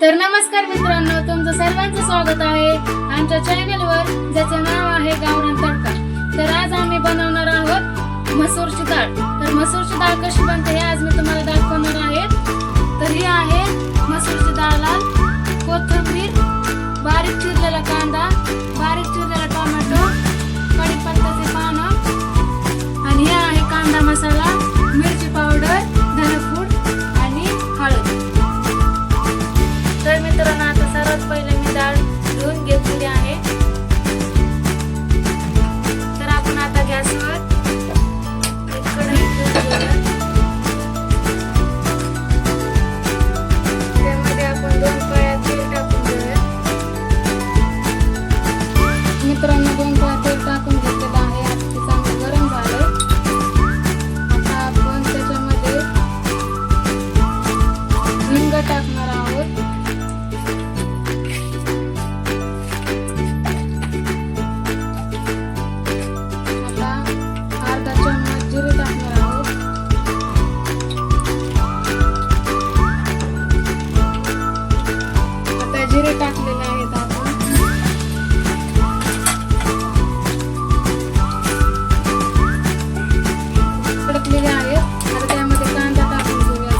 तर नमस्कार मित्रांनो, तुमचं सर्वांचं स्वागत आहे आमच्या चॅनलवर, ज्याचं नाव आहे गावरान तडका. तर आज आम्ही बनवणार आहोत मसूरची डाळ. तर मसूरची डाळ कशी बनते हे आज मी तुम्हाला दाखवणार आहे. तर ही आहे मसूरची डाळ, कोथिंबीर, बारीक चिरलेला कांदा, बारीक चिरलेला टोमॅटो, कढीपत्त्याचे पानं आणि हे आहे कांदा मसाला, मिरची पावडर, धनेपूड आणि हळद. तर मित्रांनो, आता सर्वात पहिले मी डाळ धुवून घेतलेली आहे. तर आपण आता गॅसवर एक कढई ठेवूया. त्यामध्ये आपण 2 पळ्या तेल टाकून घेऊया. मित्रांनो, 2 पळ्या तेल टाकून घेतलेलं आहे. आता ते चांगलं गरम झालं. आता आपण त्याच्यामध्ये हिंग टाकणार आहोत. जिरे टाकलेले आहेत आपण. तडकलेले आहेत. आता त्यामध्ये कांदा टाकून घेऊया.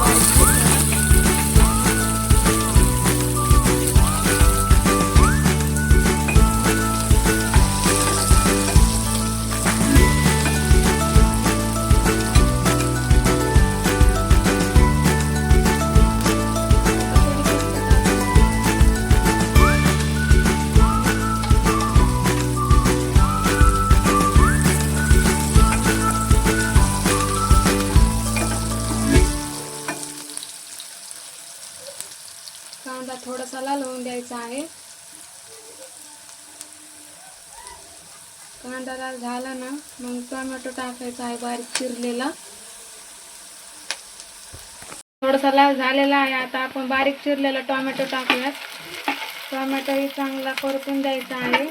कांदा थोडासा लाल होऊन द्यायचा आहे. कांदा लाल झाला ना, मग टोमॅटो टाकायचा आहे बारीक चिरलेला. थोडासा लाल झालेला आहे. आता आपण बारीक चिरलेला टोमॅटो टाकूयात. टोमॅटोही चांगला परतून द्यायचा आहे.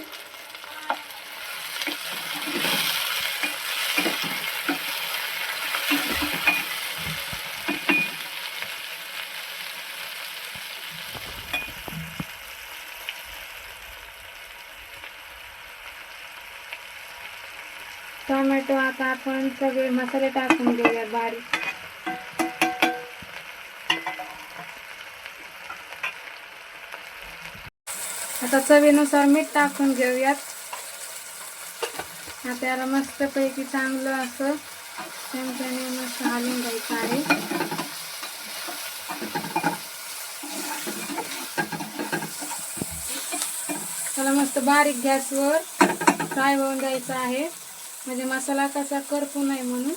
टोमॅटो आता आपण सगळे मसाले टाकून घेऊया बारीक. आता चवीनुसार मीठ टाकून घेऊयात. आता याला मस्तपैकी चांगलं असं चमच्याने मस्त हलवून घ्यायचं आहे. त्याला मस्त बारीक गॅसवर फ्राय होऊन द्यायचं आहे, म्हणजे मसाला कसा करपू नये म्हणून.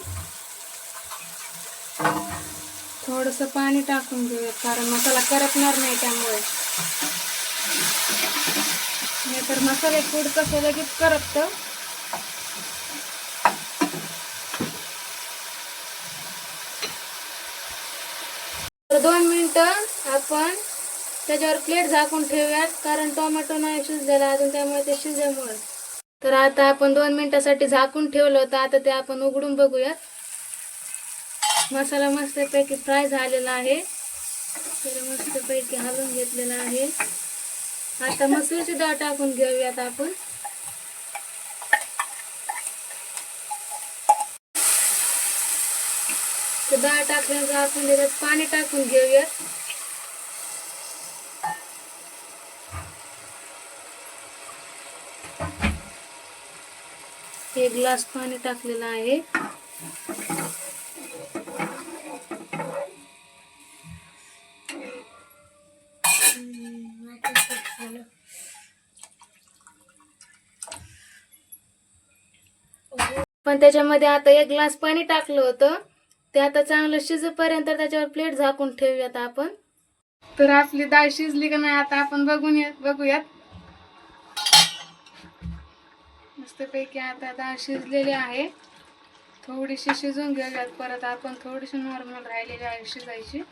थोडंसं पाणी टाकून घेऊया, कारण मसाला करपणार नाही त्यामुळे. नाहीतर मसाले पूड कसं लगेच करपतं. तर 2 मिनिटं आपण त्याच्यावर प्लेट झाकून ठेवूयात, कारण टोमॅटो नाही शिजलेला अजून, त्यामुळे ते शिजेमुळे. तर आता आपण 2 मिनिटासाठी झाकून ठेवलं होतं. आता ते आपण उघडून बघूयात. मसाला मस्तपैकी फ्राय झालेला आहे. तर मस्तपैकी हलवून घेतलेला आहे. आता मसूरची डाळ टाकून घेऊयात आपण. डाळ टाकल्यानंतर आपण त्याच्यात पाणी टाकून घेऊयात. एक ग्लास पाणी टाकलेलं आहे. पण त्याच्यामध्ये आता 1 ग्लास पाणी टाकलं होतं. ते आता चांगलं शिजेपर्यंत त्याच्यावर प्लेट झाकून ठेवूयात आपण. तर आपली डाळ शिजली का नाही आता आपण बघूयात. मस्तपैकी आता डाळ शिजलेली आहे. थोडीशी शिजून घेऊयात. परत आपण थोडीशी नॉर्मल राहिलेली आहे शिजायची.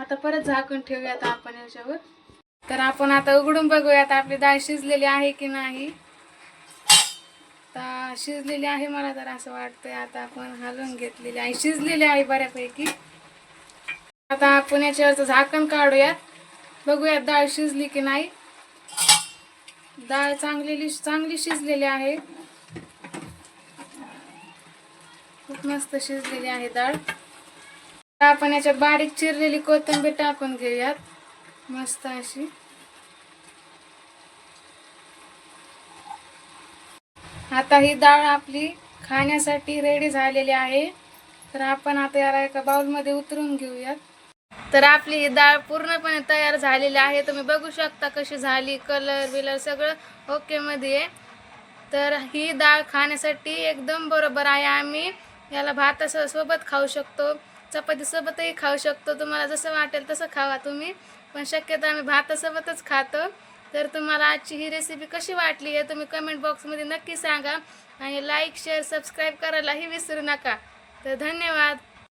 आता परत झाकण ठेवूयात आपण याच्यावर. तर आपण आता उघडून बघूयात आपली डाळ शिजलेली आहे की नाही. आता शिजलेली आहे मला तर असं वाटतंय. आता आपण हलवून घेतलेली आहे, शिजलेली आहे बऱ्यापैकी. आता आपण याच्यावरचं झाकण काढूयात बघूया डाळ शिजली की नाही. डाळ चांगली शिजलेली आहे. खूप मस्त शिजलेली आहे डाळ. आपण याच्यात बारीक चिरलेली कोथिंबीर टाकून घेऊयात मस्त अशी. आता ही डाळ आपली खाण्यासाठी रेडी झालेली आहे. तर आपण आता याला एका बाउलमध्ये उतरून घेऊयात. तर आपली ही डाळ पूर्णपणे तयार झालेली आहे. तुम्ही बघू शकता कशी झाली, कलर सगळं ओके मध्ये आहे. तर ही डाळ खाण्यासाठी एकदम बरोबर आहे. आम्ही याला भातासोबत खाऊ शकतो, चपातीसोबतही खाऊ शकतो. तुम्हाला जसं वाटेल तसं खावा तुम्ही, पण शक्यतो आम्ही भातासोबतच खातो. तर तुम्हाला आजची ही रेसिपी कशी वाटली हे तुम्ही कमेंट बॉक्समध्ये नक्की सांगा आणि लाईक शेअर सबस्क्राईब करायलाही विसरू नका. तर धन्यवाद.